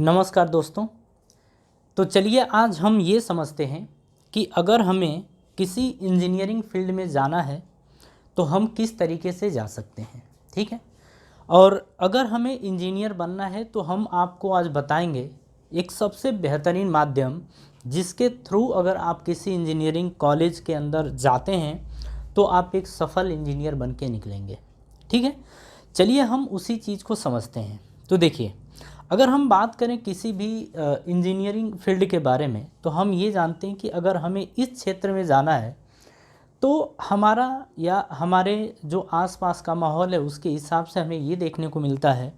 नमस्कार दोस्तों। तो चलिए आज हम ये समझते हैं कि अगर हमें किसी इंजीनियरिंग फील्ड में जाना है तो हम किस तरीके से जा सकते हैं। ठीक है। और अगर हमें इंजीनियर बनना है तो हम आपको आज बताएंगे एक सबसे बेहतरीन माध्यम जिसके थ्रू अगर आप किसी इंजीनियरिंग कॉलेज के अंदर जाते हैं तो आप एक सफल इंजीनियर बन के निकलेंगे। ठीक है। चलिए हम उसी चीज़ को समझते हैं। तो देखिए, अगर हम बात करें किसी भी इंजीनियरिंग फील्ड के बारे में तो हम ये जानते हैं कि अगर हमें इस क्षेत्र में जाना है तो हमारा या हमारे जो आसपास का माहौल है उसके हिसाब से हमें ये देखने को मिलता है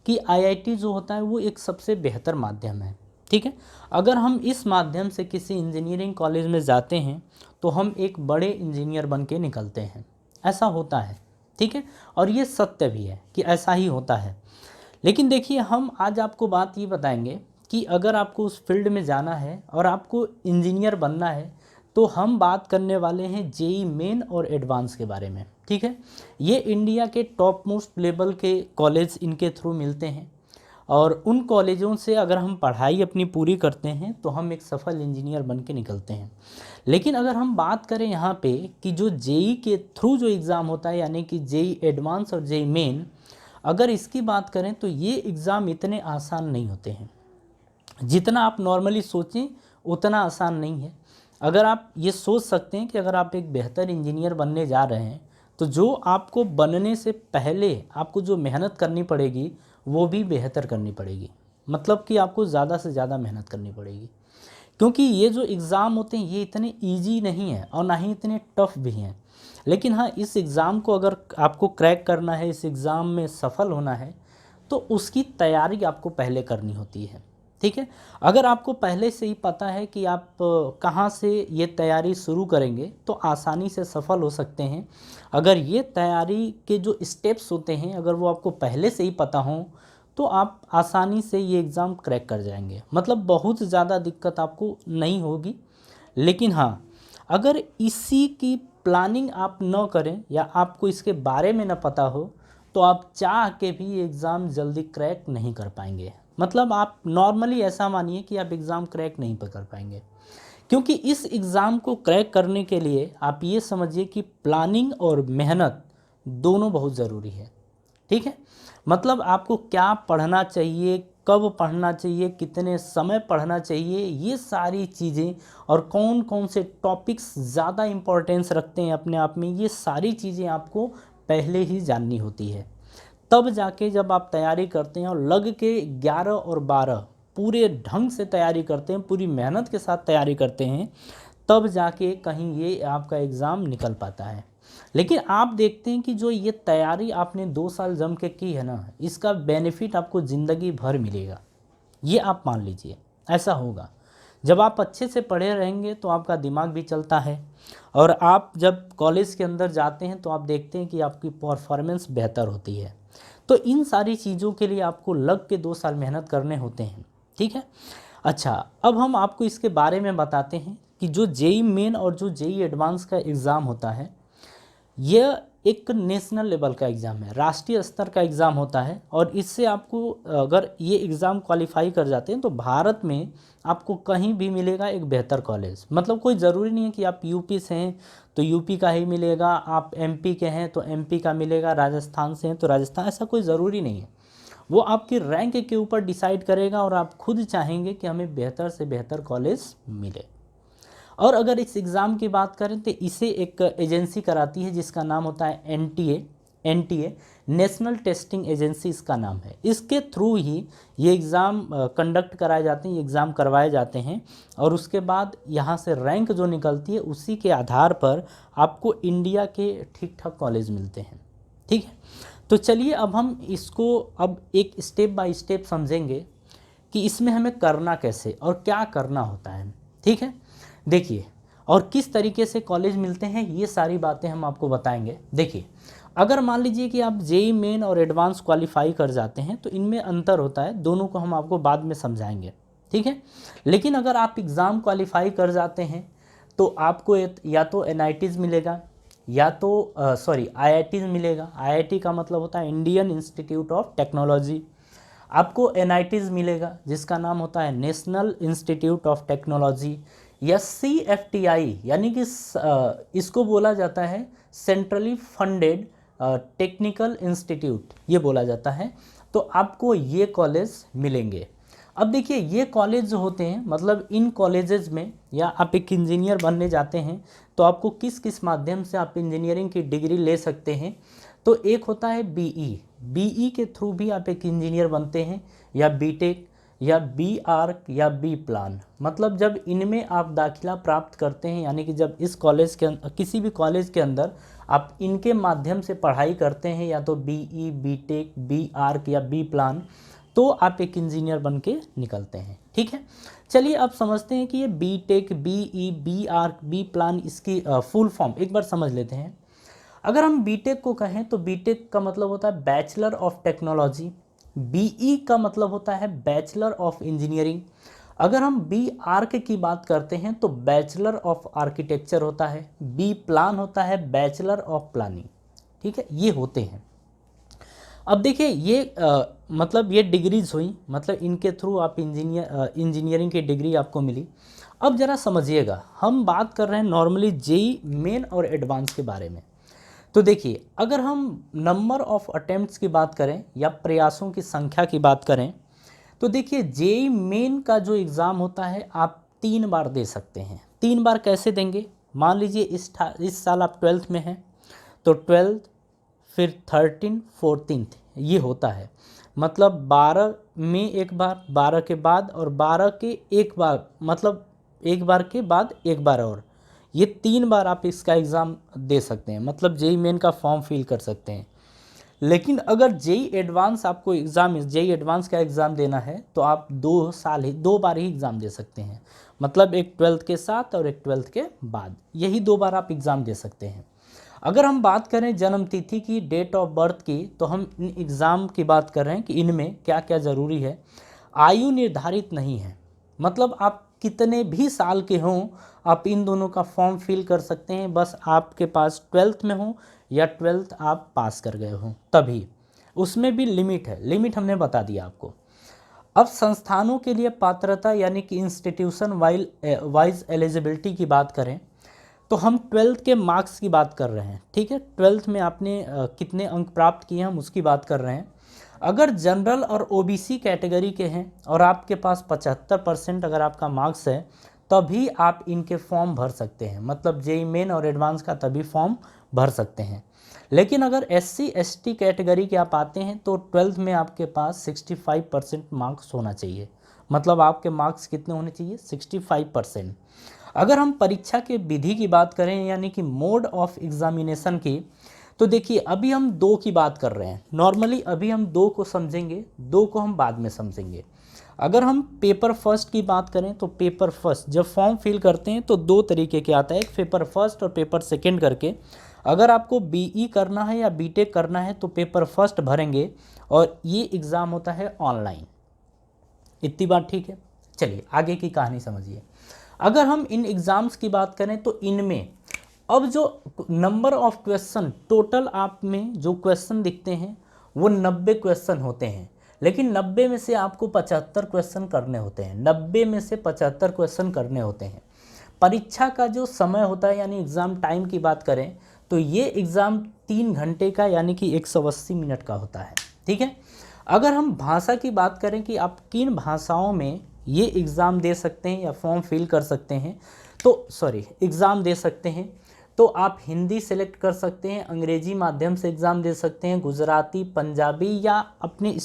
कि आईआईटी जो होता है वो एक सबसे बेहतर माध्यम है। ठीक है। अगर हम इस माध्यम से किसी इंजीनियरिंग कॉलेज में जाते हैं तो हम एक बड़े इंजीनियर बन के निकलते हैं। ऐसा होता है। ठीक है। और ये सत्य भी है कि ऐसा ही होता है। लेकिन देखिए, हम आज आपको बात ये बताएंगे कि अगर आपको उस फील्ड में जाना है और आपको इंजीनियर बनना है तो हम बात करने वाले हैं जेई मेन और एडवांस के बारे में। ठीक है। ये इंडिया के टॉप मोस्ट लेवल के कॉलेज इनके थ्रू मिलते हैं और उन कॉलेजों से अगर हम पढ़ाई अपनी पूरी करते हैं तो हम एक सफल इंजीनियर बन के निकलते हैं। लेकिन अगर हम बात करें यहाँ पे कि जो जेई के थ्रू जो एग्ज़ाम होता है यानी कि जेई एडवांस और जेई मेन, अगर इसकी बात करें तो ये एग्ज़ाम इतने आसान नहीं होते हैं जितना आप नॉर्मली सोचें, उतना आसान नहीं है। अगर आप ये सोच सकते हैं कि अगर आप एक बेहतर इंजीनियर बनने जा रहे हैं तो जो आपको बनने से पहले आपको जो मेहनत करनी पड़ेगी वो भी बेहतर करनी पड़ेगी। मतलब कि आपको ज़्यादा से ज़्यादा मेहनत करनी पड़ेगी, क्योंकि ये जो एग्ज़ाम होते हैं ये इतने ईजी नहीं है और ना ही इतने टफ़ भी हैं। लेकिन हाँ, इस एग्ज़ाम को अगर आपको क्रैक करना है, इस एग्ज़ाम में सफल होना है तो उसकी तैयारी आपको पहले करनी होती है। ठीक है। अगर आपको पहले से ही पता है कि आप कहाँ से ये तैयारी शुरू करेंगे तो आसानी से सफल हो सकते हैं। अगर ये तैयारी के जो स्टेप्स होते हैं अगर वो आपको पहले से ही पता हों तो आप आसानी से ये एग्ज़ाम क्रैक कर जाएंगे। मतलब बहुत ज़्यादा दिक्कत आपको नहीं होगी। लेकिन हाँ, अगर इसी की प्लानिंग आप न करें या आपको इसके बारे में न पता हो तो आप चाह के भी ये एग्ज़ाम जल्दी क्रैक नहीं कर पाएंगे। मतलब आप नॉर्मली ऐसा मानिए कि आप एग्ज़ाम क्रैक नहीं कर पाएंगे, क्योंकि इस एग्ज़ाम को क्रैक करने के लिए आप ये समझिए कि प्लानिंग और मेहनत दोनों बहुत ज़रूरी है। ठीक है। मतलब आपको क्या पढ़ना चाहिए, कब पढ़ना चाहिए, कितने समय पढ़ना चाहिए, ये सारी चीज़ें और कौन कौन से टॉपिक्स ज़्यादा इम्पोर्टेंस रखते हैं अपने आप में, ये सारी चीज़ें आपको पहले ही जाननी होती है। तब जाके जब आप तैयारी करते हैं और लग के 11 और 12 पूरे ढंग से तैयारी करते हैं, पूरी मेहनत के साथ तैयारी करते हैं, तब जाके कहीं ये आपका एग्ज़ाम निकल पाता है। लेकिन आप देखते हैं कि जो ये तैयारी आपने 2 साल जम के की है ना, इसका बेनिफिट आपको ज़िंदगी भर मिलेगा। ये आप मान लीजिए, ऐसा होगा। जब आप अच्छे से पढ़े रहेंगे तो आपका दिमाग भी चलता है और आप जब कॉलेज के अंदर जाते हैं तो आप देखते हैं कि आपकी परफॉर्मेंस बेहतर होती है। तो इन सारी चीज़ों के लिए आपको लग के 2 साल मेहनत करने होते हैं। ठीक है। अच्छा, अब हम आपको इसके बारे में बताते हैं कि जो जेई मेन और जो जेई एडवांस का एग्ज़ाम होता है यह एक नेशनल लेवल का एग्ज़ाम है, राष्ट्रीय स्तर का एग्ज़ाम होता है। और इससे आपको अगर ये एग्ज़ाम क्वालिफाई कर जाते हैं तो भारत में आपको कहीं भी मिलेगा एक बेहतर कॉलेज। मतलब कोई ज़रूरी नहीं है कि आप यूपी से हैं तो यूपी का ही मिलेगा, आप एमपी के हैं तो एमपी का मिलेगा, राजस्थान से हैं तो राजस्थान, ऐसा कोई ज़रूरी नहीं है। वो आपकी रैंक के ऊपर डिसाइड करेगा और आप खुद चाहेंगे कि हमें बेहतर से बेहतर कॉलेज मिले। और अगर इस एग्ज़ाम की बात करें तो इसे एक एजेंसी कराती है जिसका नाम होता है एनटीए, नेशनल टेस्टिंग एजेंसी इसका नाम है। इसके थ्रू ही ये एग्ज़ाम कंडक्ट कराए जाते हैं, ये एग्ज़ाम करवाए जाते हैं और उसके बाद यहाँ से रैंक जो निकलती है उसी के आधार पर आपको इंडिया के ठीक ठाक कॉलेज मिलते हैं। ठीक है। तो चलिए अब हम इसको अब एक स्टेप बाय स्टेप समझेंगे कि इसमें हमें करना कैसे और क्या करना होता है। ठीक है। देखिए, और किस तरीके से कॉलेज मिलते हैं ये सारी बातें हम आपको बताएंगे। देखिए, अगर मान लीजिए कि आप जेई मेन और एडवांस क्वालिफाई कर जाते हैं तो इनमें अंतर होता है, दोनों को हम आपको बाद में समझाएंगे। ठीक है। लेकिन अगर आप एग्ज़ाम क्वालिफाई कर जाते हैं तो आपको या तो एनआईटीज़ मिलेगा या तो आईआईटीज़ मिलेगा। आईआईटी का मतलब होता है इंडियन इंस्टीट्यूट ऑफ टेक्नोलॉजी। आपको NITs मिलेगा जिसका नाम होता है नेशनल इंस्टीट्यूट ऑफ टेक्नोलॉजी, या CFTI यानी कि इसको बोला जाता है सेंट्रली फंडेड टेक्निकल इंस्टीट्यूट, ये बोला जाता है। तो आपको ये कॉलेज मिलेंगे। अब देखिए ये कॉलेज जो होते हैं, मतलब इन कॉलेजेस में, या आप एक इंजीनियर बनने जाते हैं तो आपको किस किस माध्यम से आप इंजीनियरिंग की डिग्री ले सकते हैं। तो एक होता है BE के थ्रू भी आप एक इंजीनियर बनते हैं, या BTech, या BArch, या B Plan। मतलब जब इनमें आप दाखिला प्राप्त करते हैं, यानी कि जब इस कॉलेज के किसी भी कॉलेज के अंदर आप इनके माध्यम से पढ़ाई करते हैं, या तो BE, BTech, BArch या B Plan, तो आप एक इंजीनियर बन के निकलते हैं। ठीक है, चलिए अब समझते हैं कि ये BTech, BE, BArch, B Plan इसकी फुल फॉर्म एक बार समझ लेते हैं। अगर हम BTech को कहें तो BTech का मतलब होता है बैचलर ऑफ टेक्नोलॉजी, BE का मतलब होता है बैचलर ऑफ इंजीनियरिंग। अगर हम BArch की बात करते हैं तो बैचलर ऑफ आर्किटेक्चर होता है, B Plan होता है बैचलर ऑफ प्लानिंग। ठीक है, ये होते हैं। अब देखिए ये मतलब ये डिग्रीज हुई, मतलब इनके थ्रू आप इंजीनियरिंग की डिग्री आपको मिली। अब ज़रा समझिएगा, हम बात कर रहे हैं नॉर्मली JEE मेन और एडवांस के बारे में। तो देखिए अगर हम नंबर ऑफ अटेम्प्ट्स की बात करें या प्रयासों की संख्या की बात करें, तो देखिए JEE मेन का जो एग्ज़ाम होता है आप 3 बार दे सकते हैं। 3 बार कैसे देंगे? मान लीजिए इस साल आप 12th में हैं तो 12th, फिर 13, 14 ये होता है। मतलब 12 में एक बार, 12 के बाद, और 12 के एक बार, मतलब एक बार के बाद एक बार, और ये 3 बार आप इसका एग्ज़ाम दे सकते हैं। मतलब JEE मेन का फॉर्म फिल कर सकते हैं। लेकिन अगर JEE एडवांस आपको JEE एडवांस का एग्ज़ाम देना है तो आप 2 बार ही एग्ज़ाम दे सकते हैं। मतलब एक 12th के साथ और एक 12th के बाद, यही 2 बार आप एग्ज़ाम दे सकते हैं। अगर हम बात करें जन्म तिथि की, डेट ऑफ बर्थ की, तो हम इन एग्ज़ाम की बात कर रहे हैं कि इनमें क्या क्या ज़रूरी है। आयु निर्धारित नहीं है, मतलब आप कितने भी साल के हों आप इन दोनों का फॉर्म फिल कर सकते हैं, बस आपके पास 12th में हो या 12th आप पास कर गए हों तभी। उसमें भी लिमिट है, लिमिट हमने बता दिया आपको। अब संस्थानों के लिए पात्रता यानी कि इंस्टीट्यूशन वाइज एलिजिबिलिटी की बात करें तो हम 12th के मार्क्स की बात कर रहे हैं। ठीक है, 12th में आपने कितने अंक प्राप्त किए हम उसकी बात कर रहे हैं। अगर जनरल और OBC कैटेगरी के हैं और आपके पास 75% अगर आपका मार्क्स है तभी आप इनके फॉर्म भर सकते हैं। मतलब JEE मेन और एडवांस का तभी फॉर्म भर सकते हैं। लेकिन अगर SC ST कैटेगरी के आप आते हैं तो 12th में आपके पास 65% मार्क्स होना चाहिए। मतलब आपके मार्क्स कितने होने चाहिए? 65%। अगर हम परीक्षा के विधि की बात करें यानी कि मोड ऑफ एग्जामिनेशन की, तो देखिए अभी हम 2 की बात कर रहे हैं। नॉर्मली अभी हम 2 को समझेंगे, 2 को हम बाद में समझेंगे। अगर हम पेपर फर्स्ट की बात करें तो पेपर फर्स्ट जब फॉर्म फिल करते हैं तो 2 तरीके के आता है, एक पेपर फर्स्ट और पेपर सेकंड करके। अगर आपको BE करना है या BTech करना है तो पेपर फर्स्ट भरेंगे और ये एग्ज़ाम होता है ऑनलाइन। इतनी बात ठीक है। चलिए आगे की कहानी समझिए। अगर हम इन एग्ज़ाम्स की बात करें तो इनमें अब जो नंबर ऑफ क्वेश्चन टोटल आप में जो क्वेश्चन दिखते हैं वो 90 क्वेश्चन होते हैं। लेकिन 90 में से आपको 75 क्वेश्चन करने होते हैं। 90 में से 75 क्वेश्चन करने होते हैं। परीक्षा का जो समय होता है यानी एग्ज़ाम टाइम की बात करें तो ये एग्ज़ाम 3 घंटे का यानी कि 180 मिनट का होता है। ठीक है, अगर हम भाषा की बात करें कि आप किन भाषाओं में ये एग्ज़ाम दे सकते हैं या फॉर्म फिल कर सकते हैं, तो एग्ज़ाम दे सकते हैं, तो आप हिंदी सेलेक्ट कर सकते हैं, अंग्रेजी माध्यम से एग्ज़ाम दे सकते हैं, गुजराती, पंजाबी, या अपने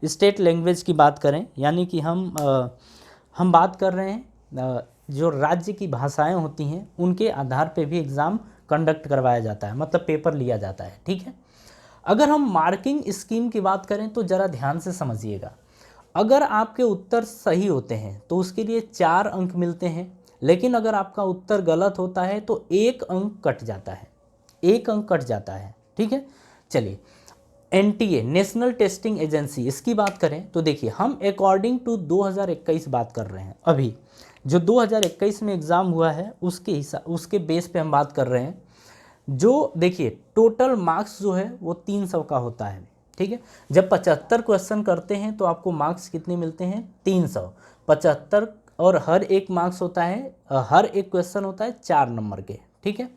स्टेट लैंग्वेज की बात करें यानी कि हम बात कर रहे हैं जो राज्य की भाषाएं होती हैं उनके आधार पे भी एग्ज़ाम कंडक्ट करवाया जाता है, मतलब पेपर लिया जाता है। ठीक है, अगर हम मार्किंग स्कीम की बात करें तो ज़रा ध्यान से समझिएगा। अगर आपके उत्तर सही होते हैं तो उसके लिए 4 अंक मिलते हैं, लेकिन अगर आपका उत्तर गलत होता है तो 1 अंक कट जाता है, 1 अंक कट जाता है। ठीक है, चलिए NTA नेशनल टेस्टिंग एजेंसी इसकी बात करें तो देखिए हम अकॉर्डिंग टू 2021 बात कर रहे हैं। अभी जो 2021 में एग्ज़ाम हुआ है उसके बेस पे हम बात कर रहे हैं। जो देखिए टोटल मार्क्स जो है वो 300 का होता है। ठीक है। जब 75 क्वेश्चन करते हैं तो आपको मार्क्स कितने मिलते हैं, 300। 75 और हर एक मार्क्स होता है, हर एक क्वेश्चन होता है 4 नंबर के, ठीक है।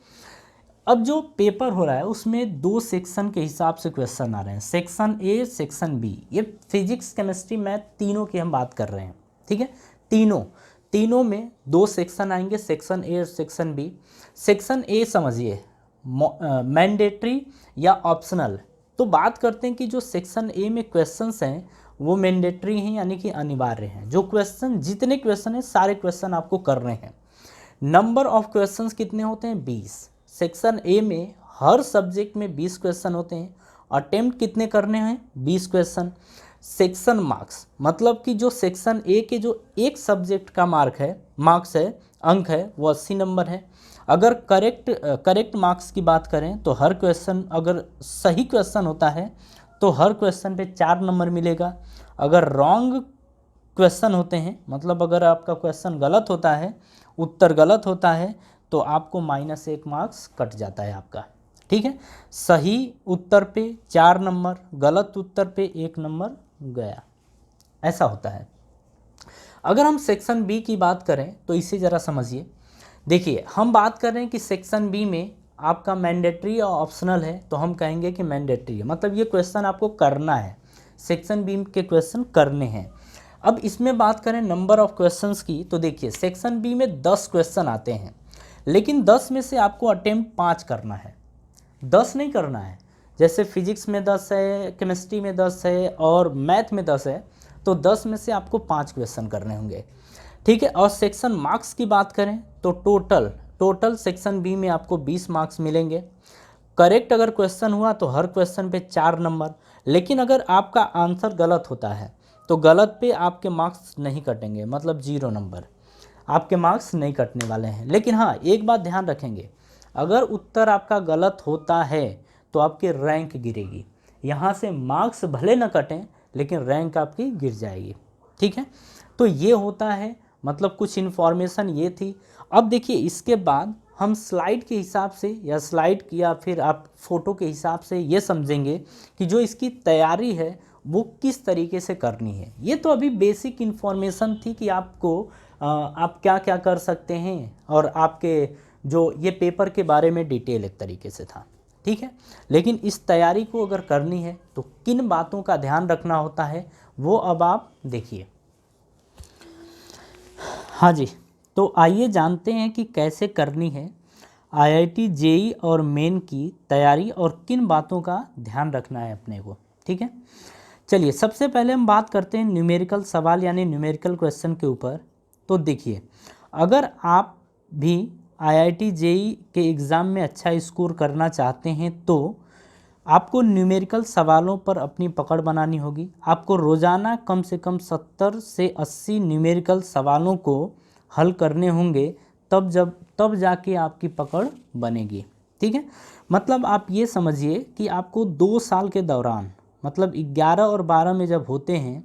अब जो पेपर हो रहा है उसमें 2 सेक्शन के हिसाब से क्वेश्चन आ रहे हैं, सेक्शन ए, सेक्शन बी। ये फिजिक्स, केमिस्ट्री, मैथ तीनों की हम बात कर रहे हैं, ठीक है। तीनों में 2 सेक्शन आएंगे, सेक्शन ए और सेक्शन बी। सेक्शन ए समझिए मैंडेटरी या ऑप्शनल। तो बात करते हैं कि जो सेक्शन ए में क्वेश्चंस हैं वो मैंडेटरी हैं, यानी कि अनिवार्य हैं। जो क्वेश्चन, जितने क्वेश्चन हैं सारे क्वेश्चन आपको करने हैं। नंबर ऑफ क्वेश्चंस कितने होते हैं, 20। सेक्शन ए में हर सब्जेक्ट में 20 क्वेश्चन होते हैं। अटेम्प्ट कितने करने हैं, 20 क्वेश्चन। सेक्शन मार्क्स मतलब कि जो सेक्शन ए के जो एक सब्जेक्ट का मार्क्स है, अंक है, वो 80 नंबर है। अगर करेक्ट मार्क्स की बात करें तो हर क्वेश्चन, अगर सही क्वेश्चन होता है तो हर क्वेश्चन पे 4 नंबर मिलेगा। अगर रॉन्ग क्वेश्चन होते हैं, मतलब अगर आपका क्वेश्चन गलत होता है, उत्तर गलत होता है, तो आपको -1 मार्क्स कट जाता है आपका, ठीक है। सही उत्तर पे 4 नंबर, गलत उत्तर पे 1 नंबर गया, ऐसा होता है। अगर हम सेक्शन बी की बात करें तो इसे ज़रा समझिए। देखिए, हम बात कर रहे हैं कि सेक्शन बी में आपका मैंडेटरी और ऑप्शनल है, तो हम कहेंगे कि मैंडेटरी है, मतलब ये क्वेश्चन आपको करना है, सेक्शन बी के क्वेश्चन करने हैं। अब इसमें बात करें नंबर ऑफ क्वेश्चंस की, तो देखिए सेक्शन बी में 10 क्वेश्चन आते हैं, लेकिन 10 में से आपको अटेम्प्ट 5 करना है, 10 नहीं करना है। जैसे फिजिक्स में 10 है, केमिस्ट्री में 10 है और मैथ में 10 है, तो 10 में से आपको 5 क्वेश्चन करने होंगे, ठीक है। और सेक्शन मार्क्स की बात करें तो टोटल सेक्शन बी में आपको 20 मार्क्स मिलेंगे। करेक्ट अगर क्वेश्चन हुआ तो हर क्वेश्चन पे 4 नंबर, लेकिन अगर आपका आंसर गलत होता है तो गलत पे आपके मार्क्स नहीं कटेंगे, मतलब 0 नंबर, आपके मार्क्स नहीं कटने वाले हैं। लेकिन हाँ, एक बात ध्यान रखेंगे, अगर उत्तर आपका गलत होता है तो आपकी रैंक गिरेगी। यहाँ से मार्क्स भले न कटें लेकिन रैंक आपकी गिर जाएगी, ठीक है। तो ये होता है, मतलब कुछ इन्फॉर्मेशन ये थी। अब देखिए, इसके बाद हम स्लाइड के हिसाब से या फिर आप फोटो के हिसाब से ये समझेंगे कि जो इसकी तैयारी है वो किस तरीके से करनी है। ये तो अभी बेसिक इन्फॉर्मेशन थी कि आपको आप क्या क्या कर सकते हैं, और आपके जो ये पेपर के बारे में डिटेल एक तरीके से था, ठीक है। लेकिन इस तैयारी को अगर करनी है तो किन बातों का ध्यान रखना होता है वो अब आप देखिए। हाँ जी, तो आइए जानते हैं कि कैसे करनी है आईआईटी जेई और मेन की तैयारी और किन बातों का ध्यान रखना है अपने को, ठीक है। चलिए, सबसे पहले हम बात करते हैं न्यूमेरिकल सवाल यानी न्यूमेरिकल क्वेश्चन के ऊपर। तो देखिए, अगर आप भी आईआईटी जेई के एग्ज़ाम में अच्छा स्कोर करना चाहते हैं तो आपको न्यूमेरिकल सवालों पर अपनी पकड़ बनानी होगी। आपको रोज़ाना कम से कम 70 से 80 न्यूमेरिकल सवालों को हल करने होंगे, तब जाके आपकी पकड़ बनेगी, ठीक है। मतलब आप ये समझिए कि आपको 2 साल के दौरान, मतलब 11 और 12 में जब होते हैं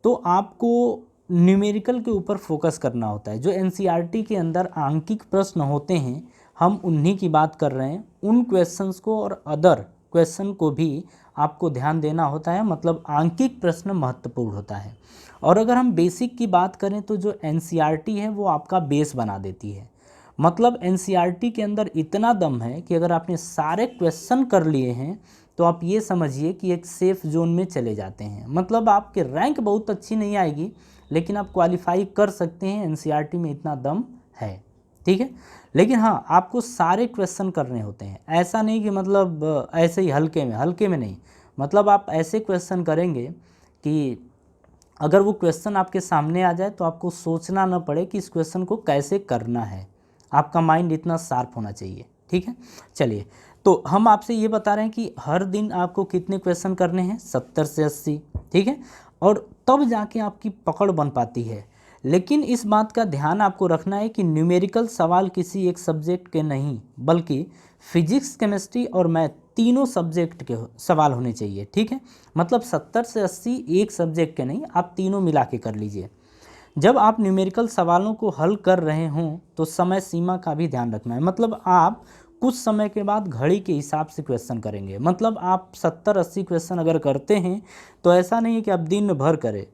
तो आपको न्यूमेरिकल के ऊपर फोकस करना होता है। जो एनसीईआरटी के अंदर आंकिक प्रश्न होते हैं, हम उन्हीं की बात कर रहे हैं। उन क्वेश्चंस को और अदर क्वेश्चन को भी आपको ध्यान देना होता है, मतलब आंकिक प्रश्न महत्वपूर्ण होता है। और अगर हम बेसिक की बात करें तो जो एनसीईआरटी है वो आपका बेस बना देती है। मतलब एनसीईआरटी के अंदर इतना दम है कि अगर आपने सारे क्वेश्चन कर लिए हैं तो आप ये समझिए कि एक सेफ जोन में चले जाते हैं। मतलब आपकी रैंक बहुत अच्छी नहीं आएगी लेकिन आप क्वालिफाई कर सकते हैं, एनसीईआरटी में इतना दम है, ठीक है। लेकिन हाँ, आपको सारे क्वेश्चन करने होते हैं, ऐसा नहीं कि मतलब ऐसे ही हल्के में नहीं। मतलब आप ऐसे क्वेश्चन करेंगे कि अगर वो क्वेश्चन आपके सामने आ जाए तो आपको सोचना ना पड़े कि इस क्वेश्चन को कैसे करना है। आपका माइंड इतना शार्प होना चाहिए, ठीक है। चलिए, तो हम आपसे ये बता रहे हैं कि हर दिन आपको कितने क्वेश्चन करने हैं, 70 से 80, ठीक है। और तब जाके आपकी पकड़ बन पाती है। लेकिन इस बात का ध्यान आपको रखना है कि न्यूमेरिकल सवाल किसी एक सब्जेक्ट के नहीं, बल्कि फिजिक्स, केमिस्ट्री और मैथ तीनों सब्जेक्ट के सवाल होने चाहिए, ठीक है। मतलब 70 से 80 एक सब्जेक्ट के नहीं, आप तीनों मिला के कर लीजिए। जब आप न्यूमेरिकल सवालों को हल कर रहे हों तो समय सीमा का भी ध्यान रखना है। मतलब आप कुछ समय के बाद घड़ी के हिसाब से क्वेश्चन करेंगे। मतलब आप 70-80 क्वेश्चन अगर करते हैं तो ऐसा नहीं है कि आप दिन भर करें,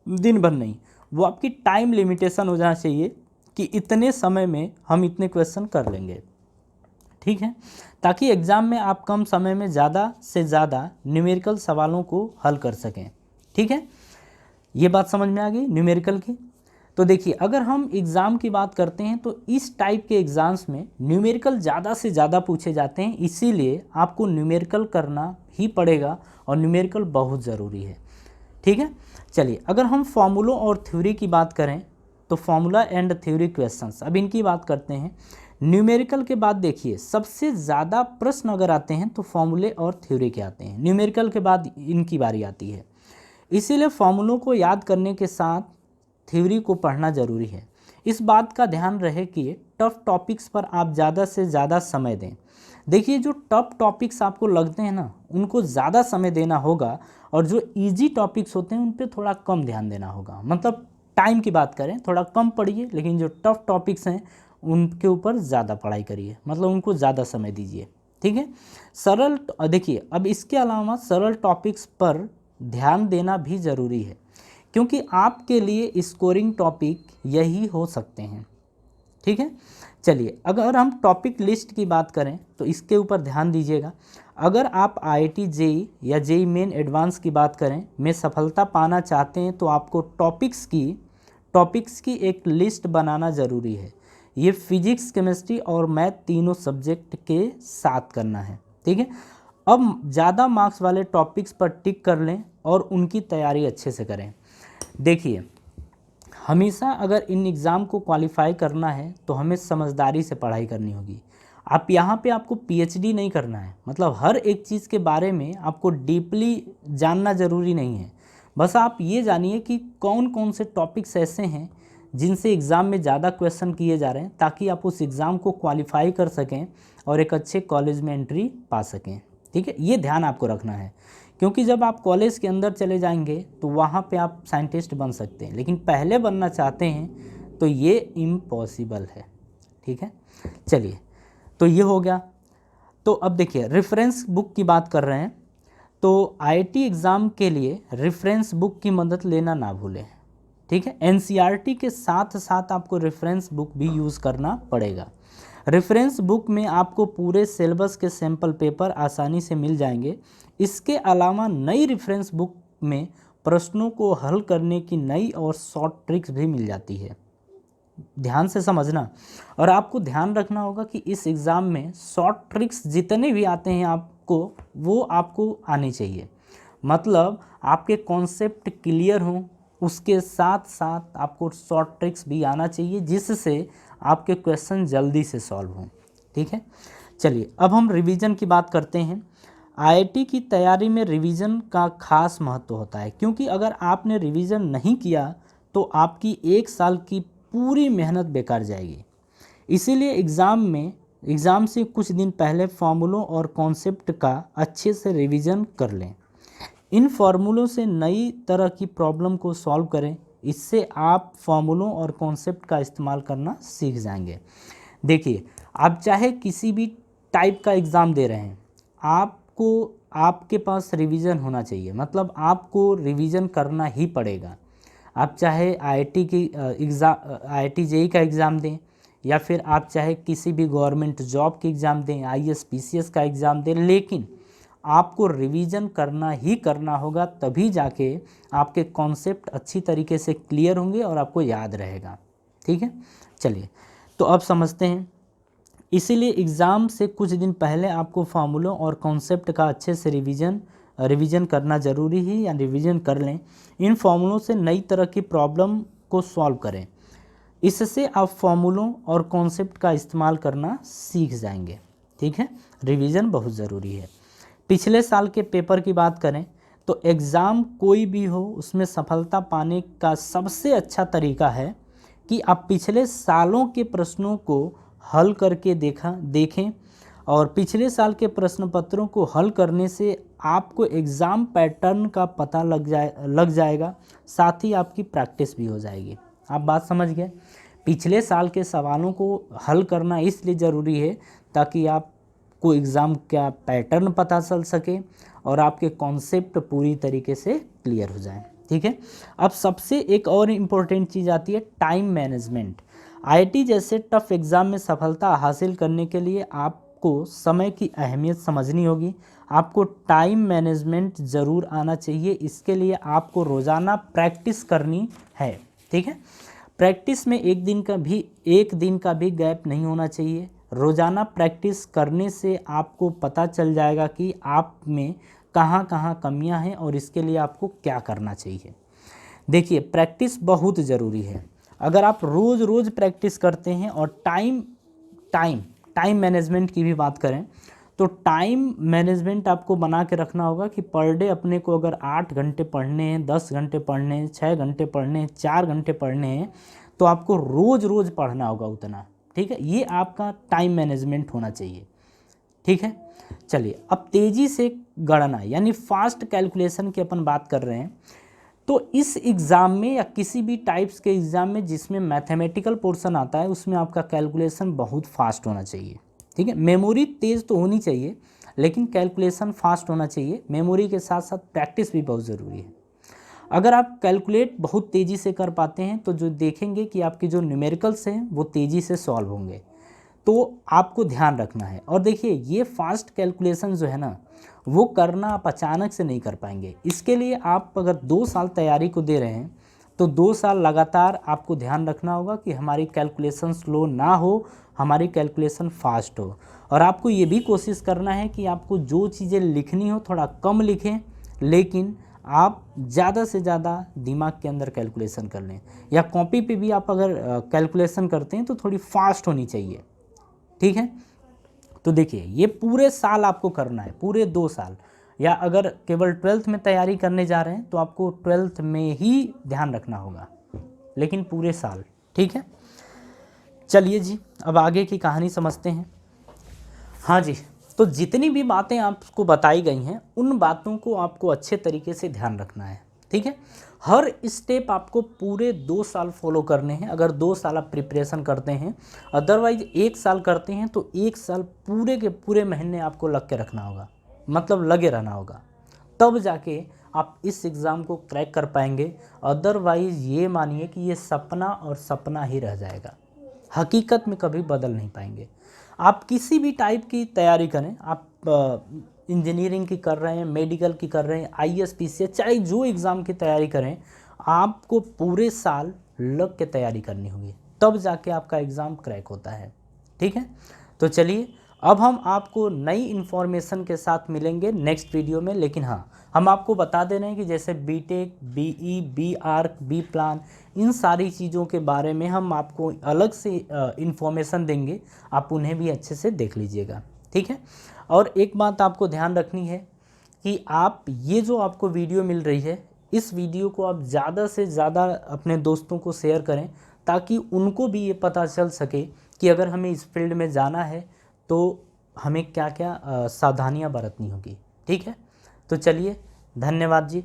दिन भर नहीं, वो आपकी टाइम लिमिटेशन हो जाना चाहिए कि इतने समय में हम इतने क्वेश्चन कर लेंगे, ठीक है, ताकि एग्ज़ाम में आप कम समय में ज़्यादा से ज़्यादा न्यूमेरिकल सवालों को हल कर सकें, ठीक है। ये बात समझ में आ गई न्यूमेरिकल की। तो देखिए, अगर हम एग्ज़ाम की बात करते हैं तो इस टाइप के एग्ज़ाम्स में न्यूमेरिकल ज़्यादा से ज़्यादा पूछे जाते हैं, इसीलिए आपको न्यूमेरिकल करना ही पड़ेगा और न्यूमेरिकल बहुत ज़रूरी है, ठीक है। चलिए, अगर हम फॉर्मूलों और थ्योरी की बात करें तो फॉर्मूला एंड थ्योरी क्वेश्चंस, अब इनकी बात करते हैं। न्यूमेरिकल के बाद देखिए सबसे ज़्यादा प्रश्न अगर आते हैं तो फॉर्मूले और थ्योरी के आते हैं, न्यूमेरिकल के बाद इनकी बारी आती है। इसीलिए फॉर्मूलों को याद करने के साथ थ्योरी को पढ़ना ज़रूरी है। इस बात का ध्यान रहे कि टफ टॉपिक्स पर आप ज़्यादा से ज़्यादा समय दें। देखिए, जो टफ टॉपिक्स आपको लगते हैं ना, उनको ज़्यादा समय देना होगा, और जो इजी टॉपिक्स होते हैं उन पे थोड़ा कम ध्यान देना होगा। मतलब टाइम की बात करें, थोड़ा कम पढ़िए, लेकिन जो टफ टॉपिक्स हैं उनके ऊपर ज़्यादा पढ़ाई करिए, मतलब उनको ज़्यादा समय दीजिए, ठीक है। सरल, देखिए अब इसके अलावा सरल टॉपिक्स पर ध्यान देना भी ज़रूरी है, क्योंकि आपके लिए स्कोरिंग टॉपिक यही हो सकते हैं, ठीक है। चलिए, अगर हम टॉपिक लिस्ट की बात करें तो इसके ऊपर ध्यान दीजिएगा। अगर आप IIT JEE या JEE मेन एडवांस की बात करें में सफलता पाना चाहते हैं तो आपको टॉपिक्स की एक लिस्ट बनाना ज़रूरी है। ये फिजिक्स, केमिस्ट्री और मैथ तीनों सब्जेक्ट के साथ करना है, ठीक है। अब ज़्यादा मार्क्स वाले टॉपिक्स पर टिक कर लें और उनकी तैयारी अच्छे से करें। देखिए, हमेशा अगर इन एग्ज़ाम को क्वालिफाई करना है तो हमें समझदारी से पढ़ाई करनी होगी। आप यहाँ पे आपको PhD नहीं करना है, मतलब हर एक चीज़ के बारे में आपको डीपली जानना ज़रूरी नहीं है। बस आप ये जानिए कि कौन कौन से टॉपिक्स ऐसे हैं जिनसे एग्ज़ाम में ज़्यादा क्वेश्चन किए जा रहे हैं, ताकि आप उस एग्ज़ाम को क्वालिफाई कर सकें और एक अच्छे कॉलेज में एंट्री पा सकें, ठीक है। ये ध्यान आपको रखना है, क्योंकि जब आप कॉलेज के अंदर चले जाएंगे तो वहाँ पे आप साइंटिस्ट बन सकते हैं, लेकिन पहले बनना चाहते हैं तो ये इम्पॉसिबल है, ठीक है। चलिए, तो ये हो गया। तो अब देखिए, रेफरेंस बुक की बात कर रहे हैं तो IIT एग्ज़ाम के लिए रेफरेंस बुक की मदद लेना ना भूलें, ठीक है। NCERT के साथ साथ आपको रेफरेंस बुक भी यूज़ करना पड़ेगा। रेफरेंस बुक में आपको पूरे सिलेबस के सैम्पल पेपर आसानी से मिल जाएंगे। इसके अलावा नई रेफरेंस बुक में प्रश्नों को हल करने की नई और शॉर्ट ट्रिक्स भी मिल जाती है। ध्यान से समझना, और आपको ध्यान रखना होगा कि इस एग्ज़ाम में शॉर्ट ट्रिक्स जितने भी आते हैं आपको, वो आपको आने चाहिए। मतलब आपके कॉन्सेप्ट क्लियर हों, उसके साथ साथ आपको शॉर्ट ट्रिक्स भी आना चाहिए, जिससे आपके क्वेश्चन जल्दी से सॉल्व हों, ठीक है। चलिए, अब हम रिवीजन की बात करते हैं। IIT की तैयारी में रिवीजन का खास महत्व होता है, क्योंकि अगर आपने रिवीजन नहीं किया तो आपकी 1 साल की पूरी मेहनत बेकार जाएगी। इसीलिए एग्ज़ाम से कुछ दिन पहले फॉर्मूलों और कॉन्सेप्ट का अच्छे से रिवीजन कर लें। इन फार्मूलों से नई तरह की प्रॉब्लम को सॉल्व करें, इससे आप फार्मूलों और कॉन्सेप्ट का इस्तेमाल करना सीख जाएंगे। देखिए, आप चाहे किसी भी टाइप का एग्ज़ाम दे रहे हैं, आपके पास रिवीजन होना चाहिए, मतलब आपको रिवीजन करना ही पड़ेगा। आप चाहे IIT JEE का एग्ज़ाम दें, या फिर आप चाहे किसी भी गवर्नमेंट जॉब की एग्ज़ाम दें, IAS PCS का एग्ज़ाम दें, लेकिन आपको रिवीजन करना ही करना होगा, तभी जाके आपके कॉन्सेप्ट अच्छी तरीके से क्लियर होंगे और आपको याद रहेगा, ठीक है। चलिए, तो अब समझते हैं। इसीलिए एग्ज़ाम से कुछ दिन पहले आपको फार्मूलों और कॉन्सेप्ट का अच्छे से रिवीजन करना ज़रूरी है, या रिवीजन कर लें। इन फार्मूलों से नई तरह की प्रॉब्लम को सॉल्व करें, इससे आप फार्मूलों और कॉन्सेप्ट का इस्तेमाल करना सीख जाएंगे, ठीक है। रिवीजन बहुत ज़रूरी है। पिछले साल के पेपर की बात करें तो एग्ज़ाम कोई भी हो, उसमें सफलता पाने का सबसे अच्छा तरीका है कि आप पिछले सालों के प्रश्नों को हल करके देखें, और पिछले साल के प्रश्न पत्रों को हल करने से आपको एग्ज़ाम पैटर्न का पता लग जाएगा, साथ ही आपकी प्रैक्टिस भी हो जाएगी। आप बात समझ गए। पिछले साल के सवालों को हल करना इसलिए ज़रूरी है ताकि आपको एग्ज़ाम का पैटर्न पता चल सके और आपके कॉन्सेप्ट पूरी तरीके से क्लियर हो जाए। ठीक है। अब सबसे एक और इम्पोर्टेंट चीज़ आती है टाइम मैनेजमेंट। आईआईटी जैसे टफ एग्ज़ाम में सफलता हासिल करने के लिए आपको समय की अहमियत समझनी होगी, आपको टाइम मैनेजमेंट ज़रूर आना चाहिए। इसके लिए आपको रोज़ाना प्रैक्टिस करनी है। ठीक है। प्रैक्टिस में एक दिन का भी गैप नहीं होना चाहिए। रोज़ाना प्रैक्टिस करने से आपको पता चल जाएगा कि आप में कहाँ कहाँ कमियां हैं और इसके लिए आपको क्या करना चाहिए। देखिए, प्रैक्टिस बहुत ज़रूरी है। अगर आप रोज़ रोज़ प्रैक्टिस करते हैं और टाइम मैनेजमेंट की भी बात करें तो टाइम मैनेजमेंट आपको बना के रखना होगा कि पर डे अपने को अगर 8 घंटे पढ़ने हैं, 10 घंटे पढ़ने हैं, 6 घंटे पढ़ने हैं, 4 घंटे पढ़ने हैं, तो आपको रोज़ रोज़ पढ़ना होगा उतना। ठीक है, ये आपका टाइम मैनेजमेंट होना चाहिए। ठीक है। चलिए, अब तेज़ी से गणना यानी फास्ट कैलकुलेशन की अपन बात कर रहे हैं। तो इस एग्ज़ाम में या किसी भी टाइप्स के एग्ज़ाम में जिसमें मैथमेटिकल पोर्शन आता है उसमें आपका कैलकुलेशन बहुत फास्ट होना चाहिए। ठीक है। मेमोरी तेज़ तो होनी चाहिए लेकिन कैलकुलेशन फास्ट होना चाहिए। मेमोरी के साथ साथ प्रैक्टिस भी बहुत ज़रूरी है। अगर आप कैलकुलेट बहुत तेज़ी से कर पाते हैं तो जो देखेंगे कि आपके जो न्यूमेरिकल्स हैं वो तेज़ी से सॉल्व होंगे, तो आपको ध्यान रखना है। और देखिए, ये फास्ट कैलकुलेशन जो है ना वो करना आप अचानक से नहीं कर पाएंगे। इसके लिए आप अगर 2 साल तैयारी को दे रहे हैं तो 2 साल लगातार आपको ध्यान रखना होगा कि हमारी कैलकुलेशन स्लो ना हो, हमारी कैलकुलेशन फास्ट हो। और आपको ये भी कोशिश करना है कि आपको जो चीज़ें लिखनी हो थोड़ा कम लिखें, लेकिन आप ज़्यादा से ज़्यादा दिमाग के अंदर कैलकुलेशन कर लें। या कॉपी पे भी आप अगर कैलकुलेशन करते हैं तो थोड़ी फास्ट होनी चाहिए। ठीक है। तो देखिए, ये पूरे साल आपको करना है, पूरे 2 साल। या अगर केवल 12th में तैयारी करने जा रहे हैं तो आपको 12th में ही ध्यान रखना होगा, लेकिन पूरे साल। ठीक है। चलिए जी, अब आगे की कहानी समझते हैं। हाँ जी, तो जितनी भी बातें आपको बताई गई हैं उन बातों को आपको अच्छे तरीके से ध्यान रखना है। ठीक है। हर स्टेप आपको पूरे 2 साल फॉलो करने हैं। अगर 2 साल आप प्रिपरेशन करते हैं, अदरवाइज 1 साल करते हैं तो 1 साल पूरे के पूरे महीने आपको लग के रखना होगा, मतलब लगे रहना होगा, तब जाके आप इस एग्ज़ाम को क्रैक कर पाएंगे। अदरवाइज ये मानिए कि ये सपना और सपना ही रह जाएगा, हकीकत में कभी बदल नहीं पाएंगे। आप किसी भी टाइप की तैयारी करें, आप इंजीनियरिंग की कर रहे हैं, मेडिकल की कर रहे हैं, आईएएस पीसीएस, चाहे जो एग्ज़ाम की तैयारी करें, आपको पूरे साल लग के तैयारी करनी होगी, तब जाके आपका एग्ज़ाम क्रैक होता है। ठीक है। तो चलिए, अब हम आपको नई इन्फॉर्मेशन के साथ मिलेंगे नेक्स्ट वीडियो में। लेकिन हाँ, हम आपको बता दे रहे हैं कि जैसे B Tech, BE, B arch, B plan, इन सारी चीज़ों के बारे में हम आपको अलग से इन्फॉर्मेशन देंगे, आप उन्हें भी अच्छे से देख लीजिएगा। ठीक है। और एक बात आपको ध्यान रखनी है कि आप ये जो आपको वीडियो मिल रही है, इस वीडियो को आप ज़्यादा से ज़्यादा अपने दोस्तों को शेयर करें ताकि उनको भी ये पता चल सके कि अगर हमें इस फील्ड में जाना है तो हमें क्या क्या सावधानियां बरतनी होगी। ठीक है। तो चलिए, धन्यवाद जी।